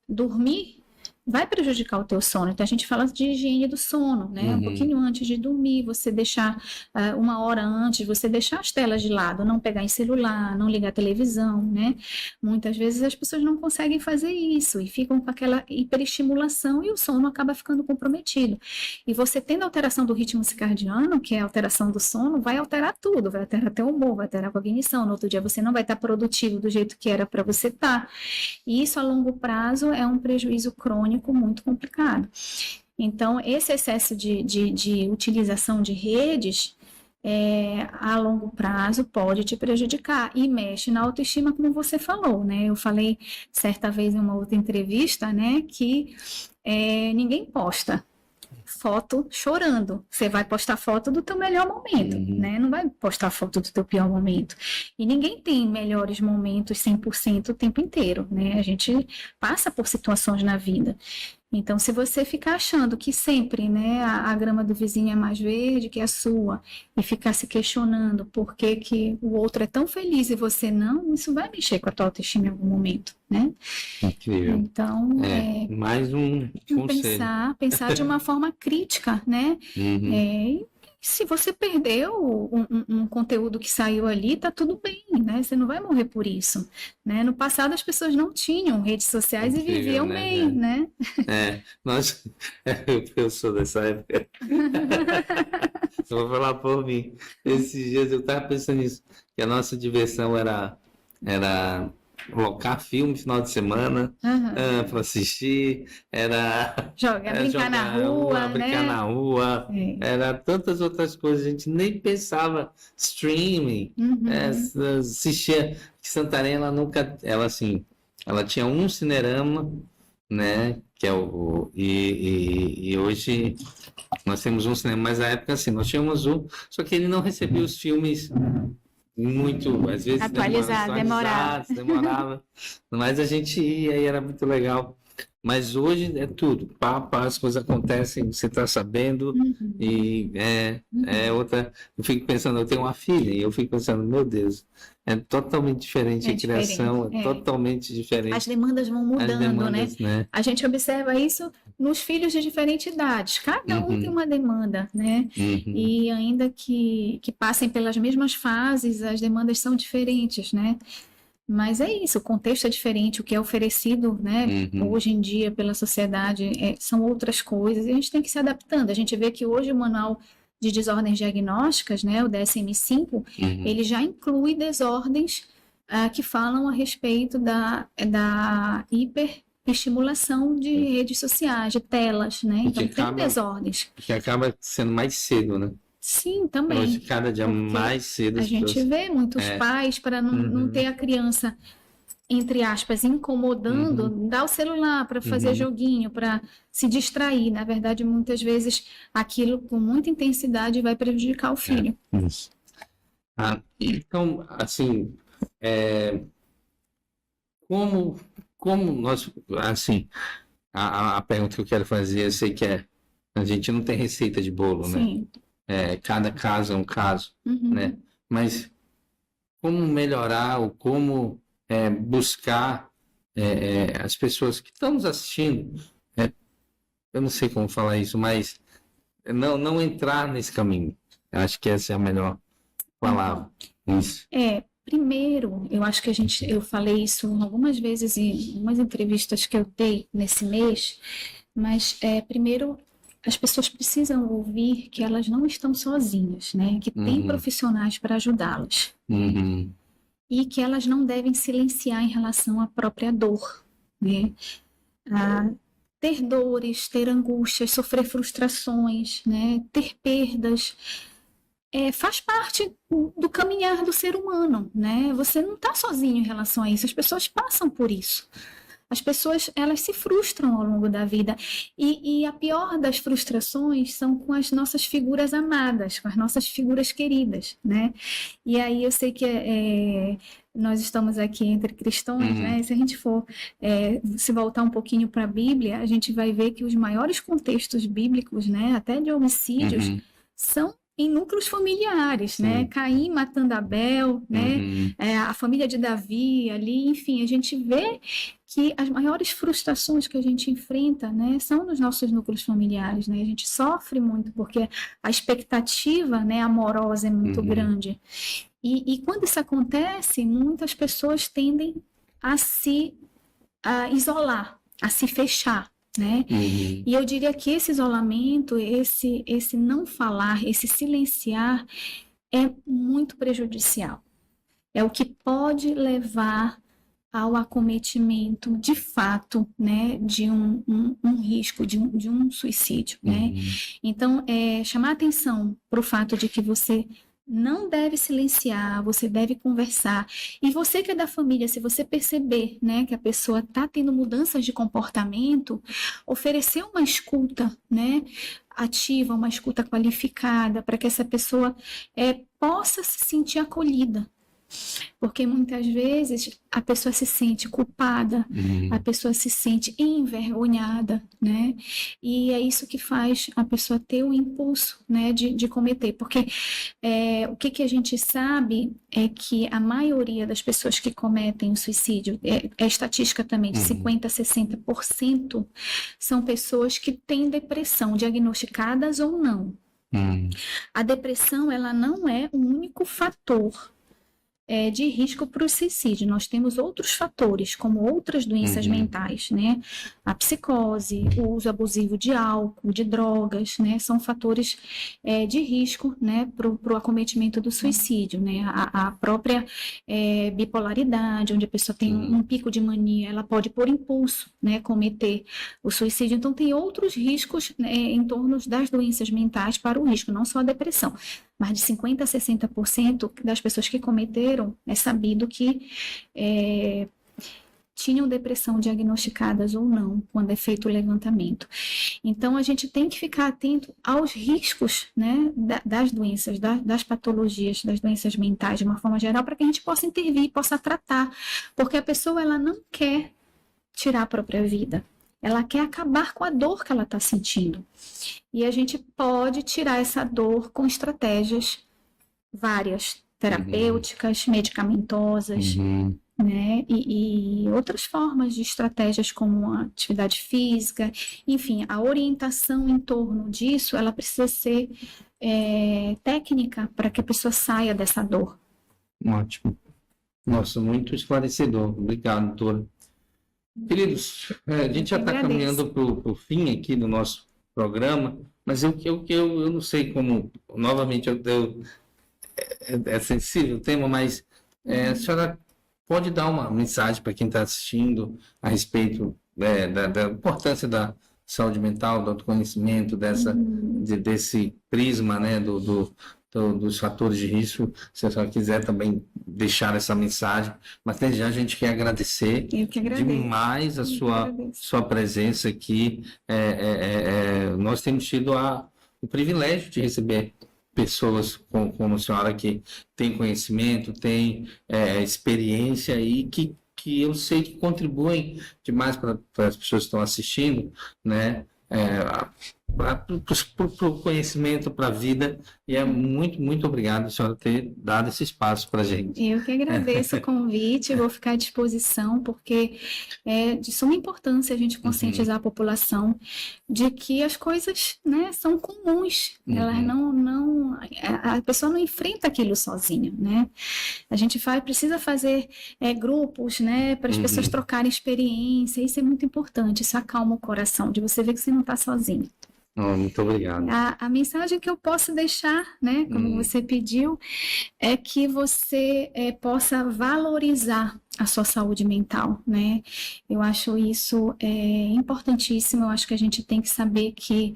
dormir vai prejudicar o teu sono. Então, a gente fala de higiene do sono, né? Um pouquinho antes de dormir, você deixar 1 hora antes, você deixar as telas de lado, não pegar em celular, não ligar a televisão, né? Muitas vezes as pessoas não conseguem fazer isso e ficam com aquela hiperestimulação e o sono acaba ficando comprometido. E você tendo alteração do ritmo circadiano, que é a alteração do sono, vai alterar tudo, vai alterar teu humor, vai alterar a cognição. No outro dia você não vai estar produtivo do jeito que era para você estar. E isso a longo prazo é um prejuízo crônico muito complicado. Então, esse excesso de utilização de redes a longo prazo pode te prejudicar e mexe na autoestima, como você falou, né? Eu falei certa vez em uma outra entrevista, né, que ninguém posta foto chorando. Você vai postar foto do teu melhor momento, né? Não vai postar foto do teu pior momento. E ninguém tem melhores momentos 100% o tempo inteiro, né? A gente passa por situações na vida. Então, se você ficar achando que sempre, né, a grama do vizinho é mais verde que a sua, e ficar se questionando por que que o outro é tão feliz e você não, isso vai mexer com a tua autoestima em algum momento, né? Incrível. Então, mais um conselho. Pensar de uma forma crítica, né? E Se você perdeu um conteúdo que saiu ali, tá tudo bem, né? Você não vai morrer por isso, né? No passado as pessoas não tinham redes sociais e Incrível, viviam né? bem, né? Nós, eu sou dessa época. Eu vou falar por mim. Esses dias eu estava pensando nisso, que a nossa diversão era colocar filme no final de semana Aham. para assistir, era Brincar na rua, brincar na né? rua, É. era tantas outras coisas, a gente nem pensava streaming, Uhum. assistia, que Santarém ela nunca, ela assim, ela tinha um cinerama, né, que é e hoje nós temos um cinema, mas na época assim, nós tínhamos um, só que ele não recebia os filmes muito, às vezes Demorado. atualizados, demorava, mas a gente ia e era muito legal. Mas hoje é tudo, as coisas acontecem, você está sabendo, Uhum. e é outra. Eu fico pensando, eu tenho uma filha, e eu fico pensando, meu Deus, é totalmente diferente a criação, é totalmente diferente As demandas vão as mudando, né? demandas, né? A gente observa isso nos filhos de diferentes idades. Cada um tem Uhum, uma demanda, né? uhum, E ainda que passem pelas mesmas fases, as demandas são diferentes, né? Mas é isso, o contexto é diferente, o que é oferecido, né, uhum, hoje em dia pela sociedade são outras coisas, e a gente tem que se adaptando. A gente vê que hoje o Manual de Desordens Diagnósticas, né, o DSM-5, uhum. ele já inclui desordens que falam a respeito da hiperestimulação de redes sociais, de telas, né? E que Então tem desordens. acaba sendo mais cedo, né? Sim, Hoje, também. cada dia Porque mais cedo a as gente pessoas. vê muitos pais, para não ter a criança, entre aspas, incomodando, dá o celular para fazer joguinho, para se distrair. Na verdade, muitas vezes aquilo com muita intensidade vai prejudicar o filho. Isso. Então, assim, como nós, assim, a pergunta que eu quero fazer, eu sei que a gente não tem receita de bolo, né? Sim. Cada caso é um caso, Uhum. né? Mas como melhorar ou como buscar as pessoas que estão nos assistindo, eu não sei como falar isso, mas não entrar nesse caminho. Eu acho que essa é a melhor palavra. Isso. Primeiro, eu acho que eu falei isso algumas vezes em algumas entrevistas que eu dei nesse mês, mas primeiro as pessoas precisam ouvir que elas não estão sozinhas, né? Que tem profissionais para ajudá-las. Uhum. E que elas não devem silenciar em relação à própria dor, né? Ter dores, ter angústias, sofrer frustrações, né? Ter perdas, faz parte do caminhar do ser humano, né? Você não está sozinho em relação a isso, as pessoas passam por isso. As pessoas, elas se frustram ao longo da vida. E a pior das frustrações são com as nossas figuras amadas, com as nossas figuras queridas, né? E aí eu sei que nós estamos aqui entre cristãos, né? Se a gente for se voltar um pouquinho para a Bíblia, a gente vai ver que os maiores contextos bíblicos, né? Até de homicídios, são em núcleos familiares, né? Caim matando Abel, né? A família de Davi ali, enfim, a gente vê que as maiores frustrações que a gente enfrenta, né, são nos nossos núcleos familiares, né? A gente sofre muito porque a expectativa, né, amorosa é muito grande. E quando isso acontece, muitas pessoas tendem a se isolar, a se fechar, né? E eu diria que esse isolamento, esse não falar, esse silenciar é muito prejudicial. É o que pode levar ao acometimento, de fato, né, de um risco, de um suicídio, né? Então, chamar atenção para o fato de que você não deve silenciar, você deve conversar. E você que é da família, se você perceber, né, que a pessoa está tendo mudanças de comportamento, oferecer uma escuta, né, ativa, uma escuta qualificada, para que essa pessoa possa se sentir acolhida. Porque muitas vezes a pessoa se sente culpada, a pessoa se sente envergonhada, né? E é isso que faz a pessoa ter o impulso, né, de cometer. Porque o que a gente sabe é que a maioria das pessoas que cometem o suicídio, é estatística também, de 50% a 60%, são pessoas que têm depressão, diagnosticadas ou não. A depressão, ela não é o único fator de risco para o suicídio. Nós temos outros fatores, como outras doenças mentais, né? A psicose, o uso abusivo de álcool, de drogas, né? São fatores de risco, né? Para o acometimento do suicídio, né? A própria bipolaridade, onde a pessoa tem um pico de mania, ela pode, por impulso, né? Cometer o suicídio. Então, tem outros riscos, né, em torno das doenças mentais para o risco, não só a depressão. Mais de 50% a 60% das pessoas que cometeram é sabido que tinham depressão diagnosticadas ou não, quando é feito o levantamento. Então, a gente tem que ficar atento aos riscos, né, das doenças, das patologias, das doenças mentais, de uma forma geral, para que a gente possa intervir, possa tratar, porque a pessoa, ela não quer tirar a própria vida. Ela quer acabar com a dor que ela está sentindo. E a gente pode tirar essa dor com estratégias várias, terapêuticas, medicamentosas, né? E outras formas de estratégias como a atividade física. Enfim, a orientação em torno disso, ela precisa ser técnica para que a pessoa saia dessa dor. Ótimo. Nossa, muito esclarecedor. Obrigado, doutora. Queridos, a gente já está caminhando para o fim aqui do nosso programa, mas eu não sei como, novamente, é sensível o tema, mas a senhora pode dar uma mensagem para quem está assistindo a respeito da importância da saúde mental, do autoconhecimento, desse prisma, né, dos fatores de risco. Se a senhora quiser também deixar essa mensagem, mas desde já a gente quer agradecer demais a sua presença aqui. Nós temos tido o privilégio de receber pessoas como a senhora que tem conhecimento, tem experiência e que eu sei que contribuem demais para as pessoas que estão assistindo, né? Para o conhecimento, para a vida, e muito, muito obrigado, senhora, ter dado esse espaço para a gente. Eu que agradeço o convite, vou ficar à disposição, porque é de suma importância a gente conscientizar a população de que as coisas, né, são comuns, elas a pessoa não enfrenta aquilo sozinha, né? A gente precisa fazer grupos, né, para as pessoas trocarem experiência, isso é muito importante, isso acalma o coração, de você ver que você não está sozinho. Muito obrigado. A mensagem que eu posso deixar, né, como você pediu, é que você possa valorizar a sua saúde mental, né? Eu acho isso importantíssimo. Eu acho que a gente tem que saber que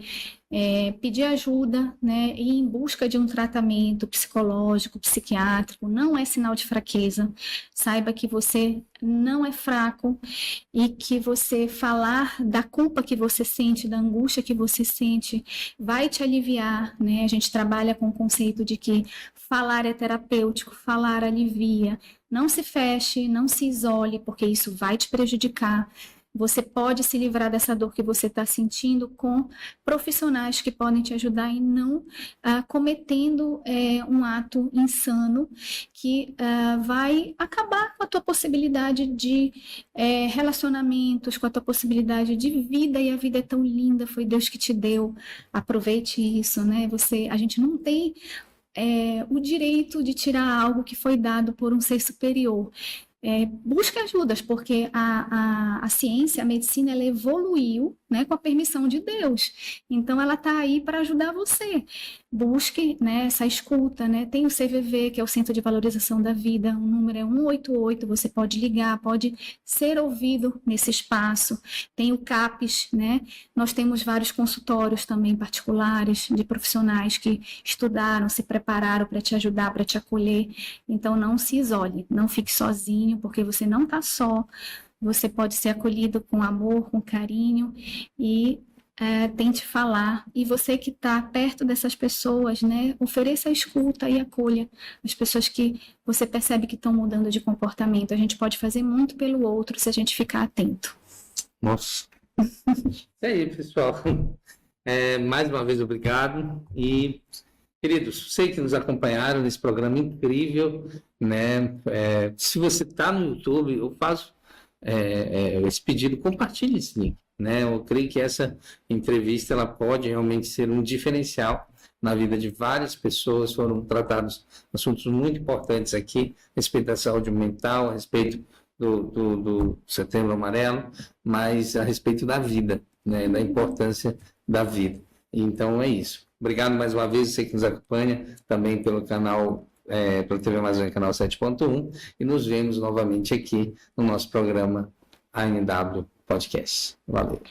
pedir ajuda, né, e ir em busca de um tratamento psicológico, psiquiátrico, não é sinal de fraqueza. Saiba que você não é fraco e que você falar da culpa que você sente, da angústia que você sente, vai te aliviar, né? A gente trabalha com o conceito de que falar é terapêutico, falar alivia. Não se feche, não se isole, porque isso vai te prejudicar. Você pode se livrar dessa dor que você está sentindo com profissionais que podem te ajudar e não cometendo um ato insano que vai acabar com a tua possibilidade de relacionamentos, com a tua possibilidade de vida, e a vida é tão linda, foi Deus que te deu. Aproveite isso, né? A gente não tem o direito de tirar algo que foi dado por um ser superior. Busque ajudas, porque a ciência, a medicina, ela evoluiu, né, com a permissão de Deus. Então, ela está aí para ajudar você. Busque, né, essa escuta, né? Tem o CVV, que é o Centro de Valorização da Vida, o número é 188, você pode ligar, pode ser ouvido nesse espaço. Tem o CAPES, né? Nós temos vários consultórios também particulares de profissionais que estudaram, se prepararam para te ajudar, para te acolher. Então, não se isole, não fique sozinho, porque você não está só. Você pode ser acolhido com amor, com carinho, e tente falar. E você que está perto dessas pessoas, né, ofereça a escuta e acolha as pessoas que você percebe que estão mudando de comportamento. A gente pode fazer muito pelo outro se a gente ficar atento. Nossa. É aí, pessoal. Mais uma vez, obrigado. E, queridos, sei que nos acompanharam nesse programa incrível, né? Se você está no YouTube, eu faço esse pedido, compartilhe esse link, né? Eu creio que essa entrevista ela pode realmente ser um diferencial na vida de várias pessoas, foram tratados assuntos muito importantes aqui, a respeito da saúde mental, a respeito do Setembro Amarelo, mas a respeito da vida, né, da importância da vida. Então é isso. Obrigado mais uma vez, você que nos acompanha também pelo canal, pela TV Amazônia, canal 7.1, e nos vemos novamente aqui no nosso programa ANW Podcast. Valeu.